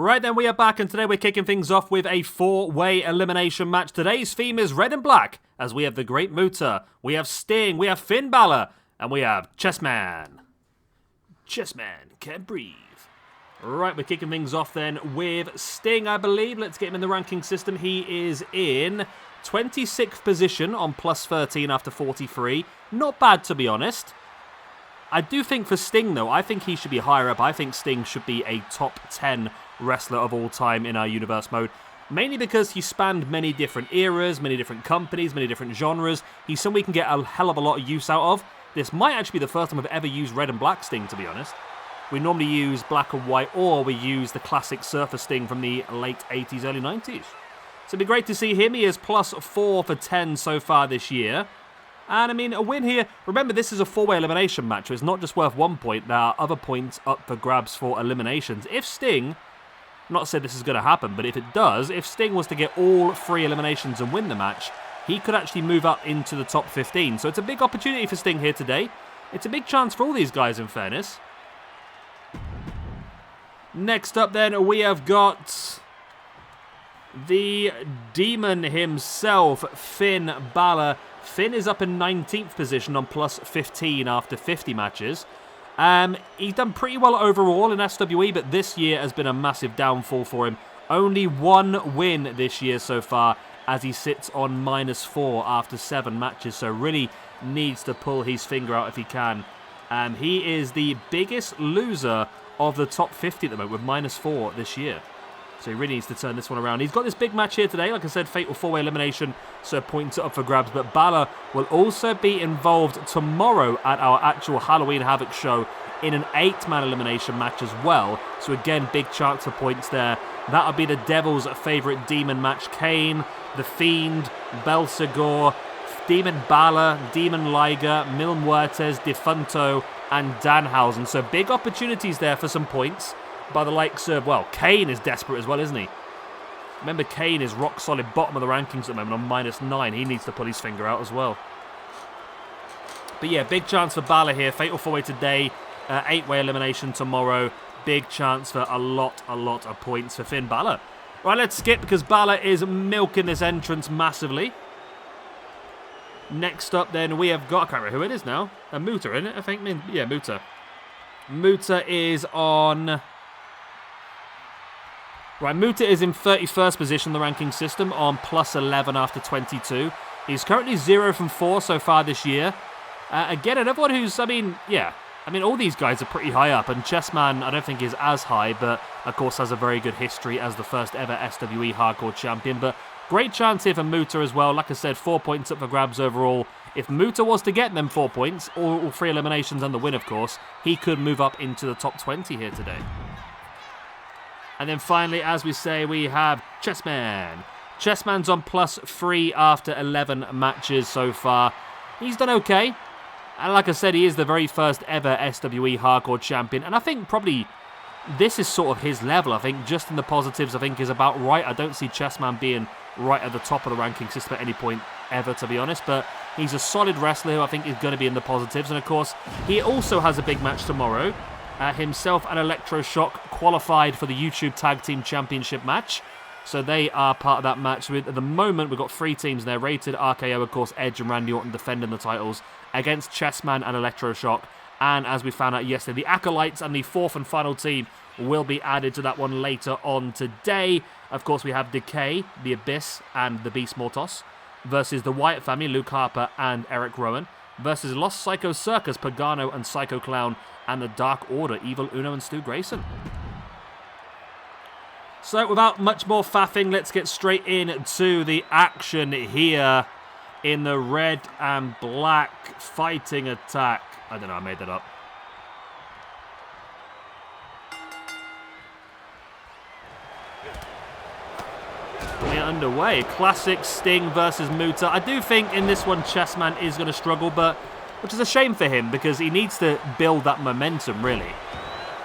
Right then, we are back, and today we're kicking things off with a 4-way elimination match. Today's theme is red and black, as we have the Great Muta, we have Sting, we have Finn Bálor, and we have Chessman. Chessman can't breathe. Right, we're kicking things off then with Sting, I believe. Let's get him in the ranking system. He is in 26th position on plus 13 after 43. Not bad, to be honest. I do think for Sting, though, I think he should be higher up. I think Sting should be a top 10 wrestler of all time in our universe mode. Mainly because he spanned many different eras, many different companies, many different genres. He's someone we can get a hell of a lot of use out of. This might actually be the first time I've ever used red and black Sting, to be honest. We normally use black and white, or we use the classic Surfer Sting from the late 80s, early 90s. So it'd be great to see him. He is plus 4 for 10 so far this year. And, I mean, a win here. Remember, this is a 4-way elimination match, so it's not just worth 1 point. There are other points up for grabs for eliminations. If Sting, I'm not saying this is going to happen, but if it does, if Sting was to get all 3 eliminations and win the match, he could actually move up into the top 15. So it's a big opportunity for Sting here today. It's a big chance for all these guys, in fairness. Next up, then, we have got the Demon himself, Finn Bálor. Finn is up in 19th position on plus 15 after 50 matches. He's done pretty well overall in SWE, but this year has been a massive downfall for him. Only 1 win this year so far, as he sits on -4 after 7 matches, so really needs to pull his finger out if he can. He is the biggest loser of the top 50 at the moment, with -4 this year. So he really needs to turn this one around. He's got this big match here today. Like I said, fatal 4-way elimination, so points up for grabs. But Bálor will also be involved tomorrow at our actual Halloween Havoc show in an 8-man elimination match as well. So again, big chance for points there. That'll be the Devil's favourite Demon match. Kane, The Fiend, Belsegur, Demon Bálor, Demon Liger, Mil Muertes, Defunto, and Danhausen. So big opportunities there for some points by the likes of, well, Kane is desperate as well, isn't he? Remember, Kane is rock solid bottom of the rankings at the moment on -9. He needs to pull his finger out as well. But yeah, big chance for Bálor here. Fatal 4-way today, 8-way elimination tomorrow. Big chance for a lot of points for Finn Bálor. Right, let's skip because Bálor is milking this entrance massively. Next up then, we have got, I can't remember who it is now. Muta, isn't it? I think, yeah, Muta. Muta is on... Right, Muta is in 31st position in the ranking system on plus 11 after 22. He's currently 0 from 4 so far this year. Again, another one who's, I mean, all these guys are pretty high up, and Chessman I don't think is as high, but of course has a very good history as the first ever SWE Hardcore Champion. But great chance here for Muta as well. Like I said, 4 points up for grabs overall. If Muta was to get them 4 points, all 3 eliminations and the win, of course, he could move up into the top 20 here today. And then finally, as we say, we have Chessman. Chessman's on plus 3 after 11 matches so far. He's done okay. And like I said, he is the very first ever SWE Hardcore Champion. And I think probably this is sort of his level. I think just in the positives, I think is about right. I don't see Chessman being right at the top of the ranking system at any point ever, to be honest. But he's a solid wrestler who I think is going to be in the positives. And of course, he also has a big match tomorrow. Himself and Electroshock qualified for the YouTube Tag Team Championship match. So they are part of that match. At the moment, we've got 3 teams there. Rated, RKO, of course, Edge and Randy Orton defending the titles against Chessman and Electroshock. And as we found out yesterday, the Acolytes and the 4th and final team will be added to that one later on today. Of course, we have Decay, the Abyss, and the Beast Mortos versus the Wyatt family, Luke Harper and Eric Rowan, versus Lost Psycho Circus, Pagano and Psycho Clown, and the Dark Order, Evil Uno and Stu Grayson. So without much more faffing, let's get straight into the action here in the red and black fighting attack. I don't know, I made that up. We're underway. Classic Sting versus Muta. I do think in this one Chessman is going to struggle, but which is a shame for him because he needs to build that momentum, really.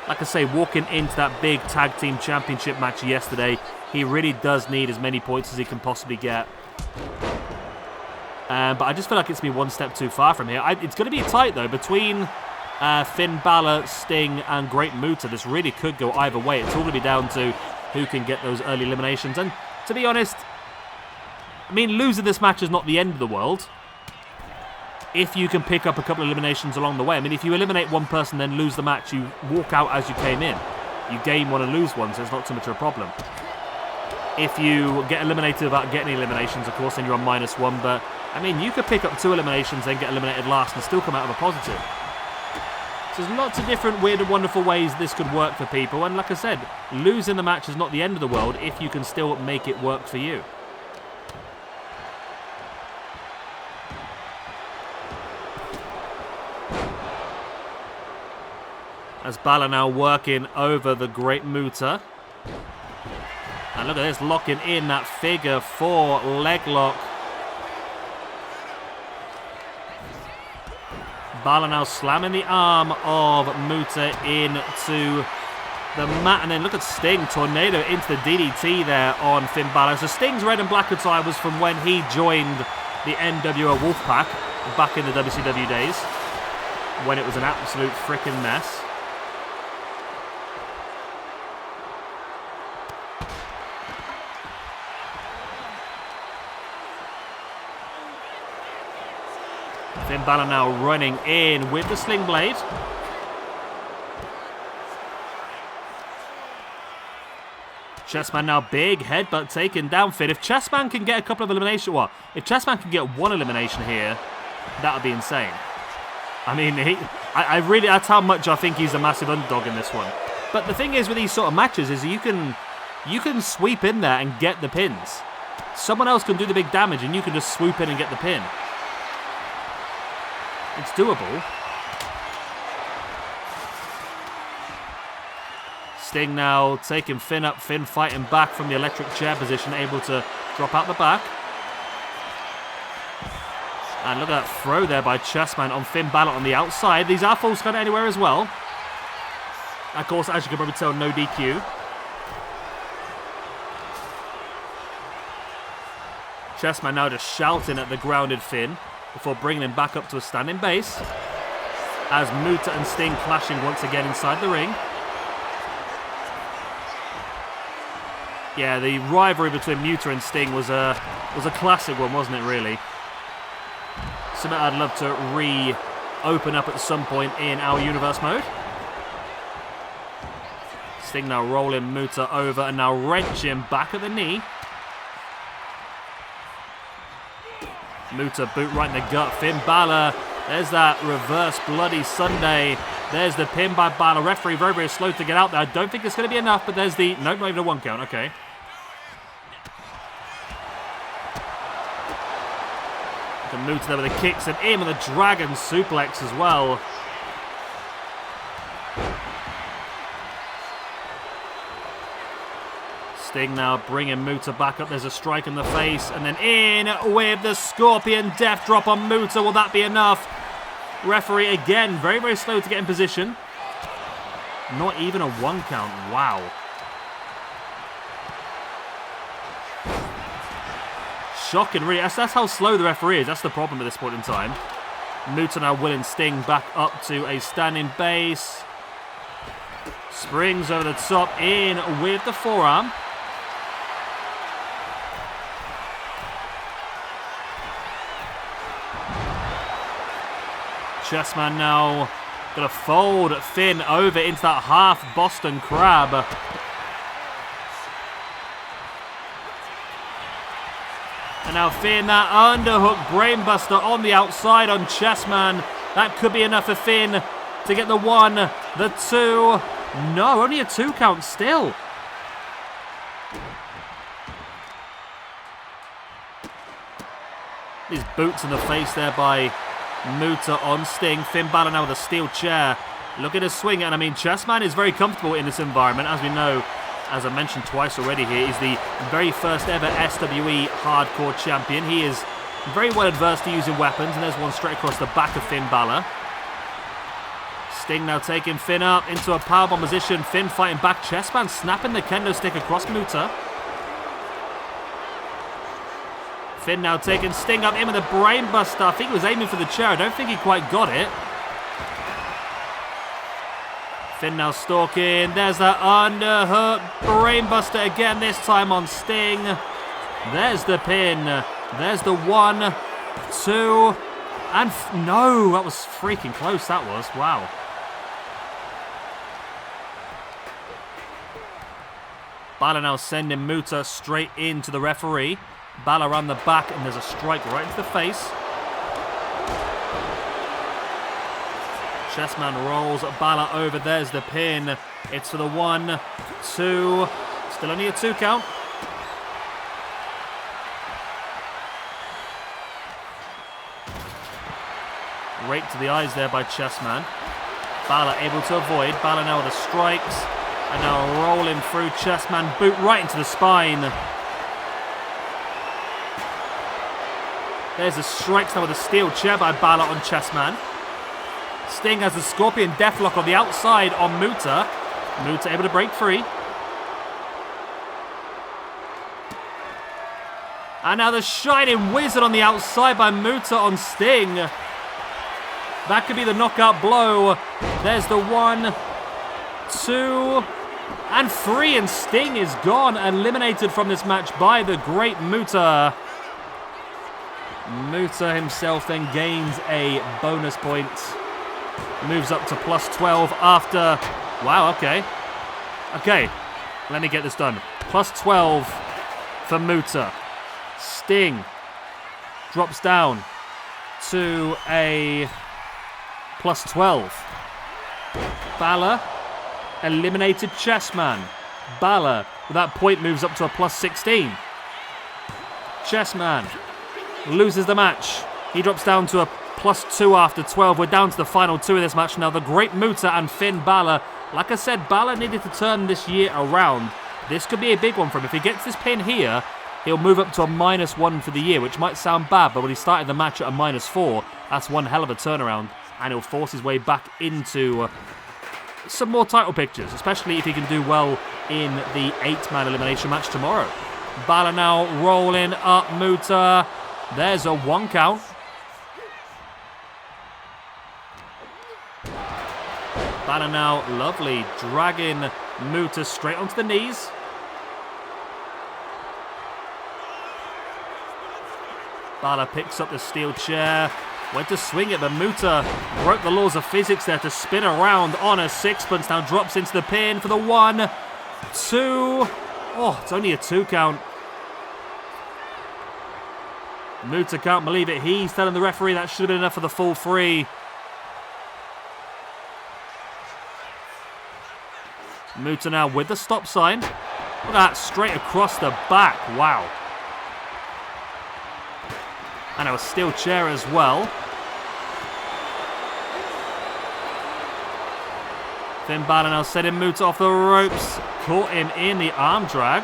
Like I say, walking into that big tag team championship match yesterday, he really does need as many points as he can possibly get. But I just feel like it's me one step too far from here. It's going to be tight, though, between Finn Bálor, Sting, and Great Muta. This really could go either way. It's all going to be down to who can get those early eliminations. And to be honest, I mean, losing this match is not the end of the world if you can pick up a couple of eliminations along the way. I mean, if you eliminate one person, then lose the match, you walk out as you came in. You gain one and lose one, so it's not too much of a problem. If you get eliminated without getting eliminations, of course, then you're on -1. But, I mean, you could pick up 2 eliminations, then get eliminated last and still come out of a positive. So there's lots of different weird and wonderful ways this could work for people. And like I said, losing the match is not the end of the world if you can still make it work for you. As Bálor now working over the great Muta. And look at this, locking in that figure 4 leg lock. Bálor now slamming the arm of Muta into the mat. And then look at Sting, tornado into the DDT there on Finn Bálor. So Sting's red and black attire was from when he joined the NWO Wolfpac back in the WCW days, when it was an absolute freaking mess. Finn Bálor now running in with the sling blade. Chessman now big headbutt taken down Finn. If Chessman can get a couple of eliminations, if Chessman can get 1 elimination here, that would be insane. I mean, that's how much I think he's a massive underdog in this one. But the thing is with these sort of matches is you can sweep in there and get the pins. Someone else can do the big damage and you can just swoop in and get the pin. It's doable. Sting now taking Finn up. Finn fighting back from the electric chair position, able to drop out the back. And look at that throw there by Chessman on Finn Bálor on the outside. These are falls kind of anywhere as well. Of course, as you can probably tell, no DQ. Chessman now just shouting at the grounded Finn before bringing him back up to a standing base. As Muta and Sting clashing once again inside the ring. Yeah, the rivalry between Muta and Sting was a classic one, wasn't it, really? Something I'd love to reopen up at some point in our universe mode. Sting now rolling Muta over and now wrenching back at the knee. Muta boot right in the gut. Finn Bálor, there's that reverse bloody Sunday. There's the pin by Bálor. Referee very, very slow to get out there. I don't think it's going to be enough, but there's the... Nope, not even a 1 count. Okay. The Muta there with the kicks and in with a dragon suplex as well. Sting now bringing Muta back up. There's a strike in the face. And then in with the Scorpion Death Drop on Muta. Will that be enough? Referee again, very, very slow to get in position. Not even a 1 count. Wow. Shocking, really. That's how slow the referee is. That's the problem at this point in time. Muta now willing Sting back up to a standing base. Springs over the top, in with the forearm. Chessman now going to fold Finn over into that half Boston Crab. And now Finn, that underhook brainbuster on the outside on Chessman. That could be enough for Finn to get the 1, the 2. No, only a 2 count still. These boots in the face there by Muta on Sting. Finn Bálor now with a steel chair. Looking to swing it. And I mean, Chessman is very comfortable in this environment. As we know, as I mentioned twice already here, he's the very first ever SWE Hardcore Champion. He is very well adversed to using weapons. And there's one straight across the back of Finn Bálor. Sting now taking Finn up into a powerbomb position. Finn fighting back. Chessman snapping the kendo stick across Muta. Finn now taking Sting up in with a brainbuster. I think he was aiming for the chair. I don't think he quite got it. Finn now stalking. There's that underhook. Brainbuster again, this time on Sting. There's the pin. There's the 1, 2, and no, that was freaking close, that was. Wow. Bálor now sending Muta straight into the referee. Bálor around the back, and there's a strike right into the face. Chessman rolls Bálor over. There's the pin. It's for the 1, 2. Still only a 2 count. Rake to the eyes there by Chessman. Bálor able to avoid. Bálor now with the strikes. And now rolling through Chessman. Boot right into the spine. There's the strikes now with a steel chair by Bálor on Chessman. Sting has the Scorpion Deathlock on the outside on Muta. Muta able to break free. And now the Shining Wizard on the outside by Muta on Sting. That could be the knockout blow. There's the 1, 2, and 3. And Sting is gone. Eliminated from this match by the great Muta. Muta himself then gains a bonus point. Moves up to plus 12 after... Wow, okay. Okay, let me get this done. Plus 12 for Muta. Sting drops down to a plus 12. Bálor eliminated Chessman. Bálor, with that point, moves up to a plus 16. Chessman loses the match. He drops down to a plus 2 after 12. We're down to the final 2 of this match now. The great Muta and Finn Bálor. Like I said, Bálor needed to turn this year around. This could be a big one for him. If he gets this pin here, he'll move up to a -1 for the year, which might sound bad, but when he started the match at a -4, that's one hell of a turnaround, and he'll force his way back into some more title pictures, especially if he can do well in the 8-man elimination match tomorrow. Bálor now rolling up Muta. There's a 1 count. Bálor now, lovely, dragging Muta straight onto the knees. Bálor picks up the steel chair. Went to swing it, but Muta broke the laws of physics there to spin around on a sixpence. Now drops into the pin for the 1, 2. Oh, it's only a 2 count. Muta can't believe it. He's telling the referee that should have been enough for the full 3. Muta now with the stop sign. Look at that, straight across the back. Wow. And a steel chair as well. Finn Bálor now setting Muta off the ropes. Caught him in the arm drag.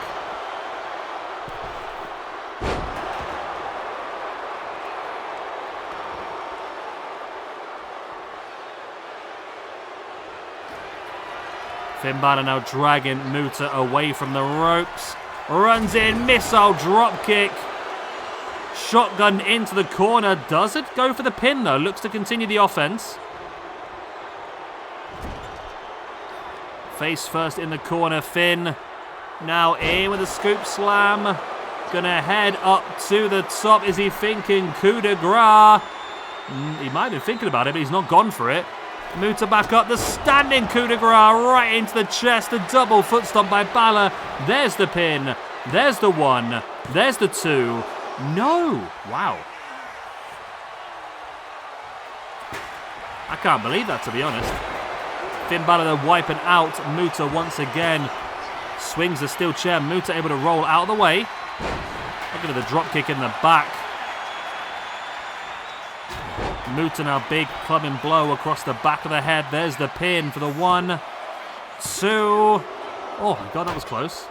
Finn Bálor now dragging Muta away from the ropes. Runs in, missile drop kick. Shotgun into the corner. Does it go for the pin though? Looks to continue the offense. Face first in the corner, Finn. Now in with a scoop slam. Gonna head up to the top. Is he thinking coup de grace? He might have been thinking about it, but he's not gone for it. Muta back up, the standing coup de grace right into the chest. The double foot stomp by Bálor. There's the pin. There's the 1. There's the 2. No! Wow. I can't believe that, to be honest. Finn Bálor then wiping out Muta once again. Swings the steel chair. Muta able to roll out of the way. Look at the drop kick in the back. Muta now big clubbing blow across the back of the head. There's the pin for the 1, 2. Oh my god, that was close.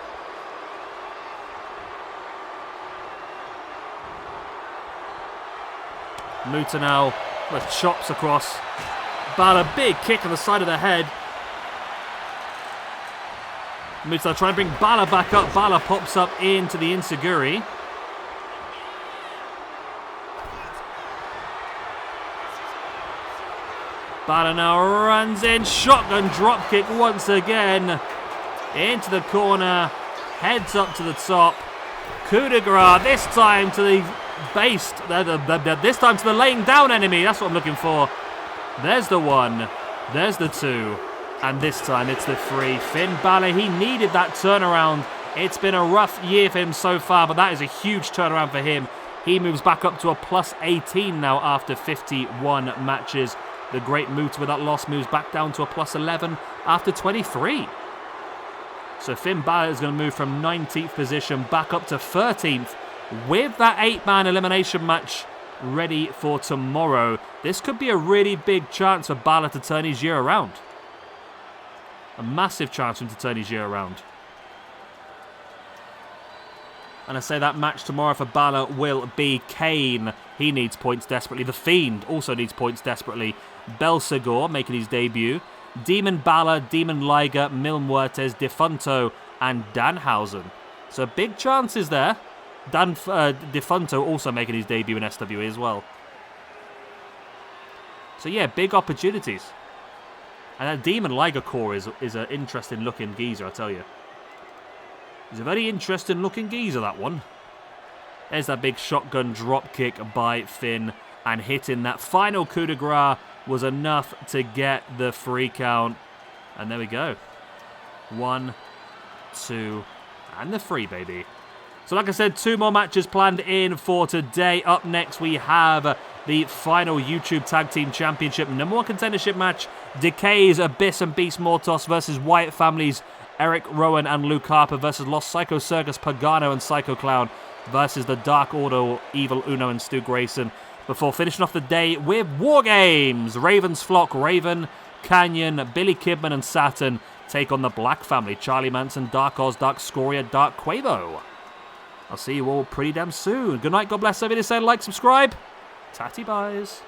Muta now with chops across. Bálor, big kick on the side of the head. Muta trying to bring Bálor back up. Bálor pops up into the enziguri. Bálor now runs in. Shotgun dropkick once again. Into the corner. Heads up to the top. Coup de grace. This time to the base. This time to the laying down enemy. That's what I'm looking for. There's the 1. There's the 2. And this time it's the 3. Finn Bálor, he needed that turnaround. It's been a rough year for him so far, but that is a huge turnaround for him. He moves back up to a plus 18 now after 51 matches. The great Muta with that loss moves back down to a plus 11 after 23. So Finn Bálor is going to move from 19th position back up to 13th with that 8-man elimination match ready for tomorrow. This could be a really big chance for Bálor to turn his year around. A massive chance for him to turn his year around. And I say that match tomorrow for Bálor will be Kane. He needs points desperately. The Fiend also needs points desperately. Belsegur making his debut. Demon Bálor, Demon Liger, Mil Muertes, Defunto, and Danhausen. So big chances there. Defunto also making his debut in SWE as well. So yeah, big opportunities. And that Demon Liger core is an interesting looking geezer, I tell you. He's a very interesting looking geezer, that one. There's that big shotgun drop kick by Finn. And hitting that final coup de grace was enough to get the free count. And there we go. 1, 2, and the 3, baby. So like I said, 2 more matches planned in for today. Up next, we have the final YouTube Tag Team Championship #1 contendership match. Decay's Abyss and Beast Mortos versus Wyatt Family's Eric Rowan and Luke Harper versus Los Psycho Circus, Pagano and Psycho Clown versus the Dark Order, Evil Uno and Stu Grayson. Before finishing off the day with War Games. Raven's Flock, Raven, Canyon, Billy Kidman and Saturn take on the Black Family, Charlie Manson, Dark Oz, Dark Scoria, Dark Quavo. I'll see you all pretty damn soon. Good night, God bless everybody, say like, subscribe. Tatty buys.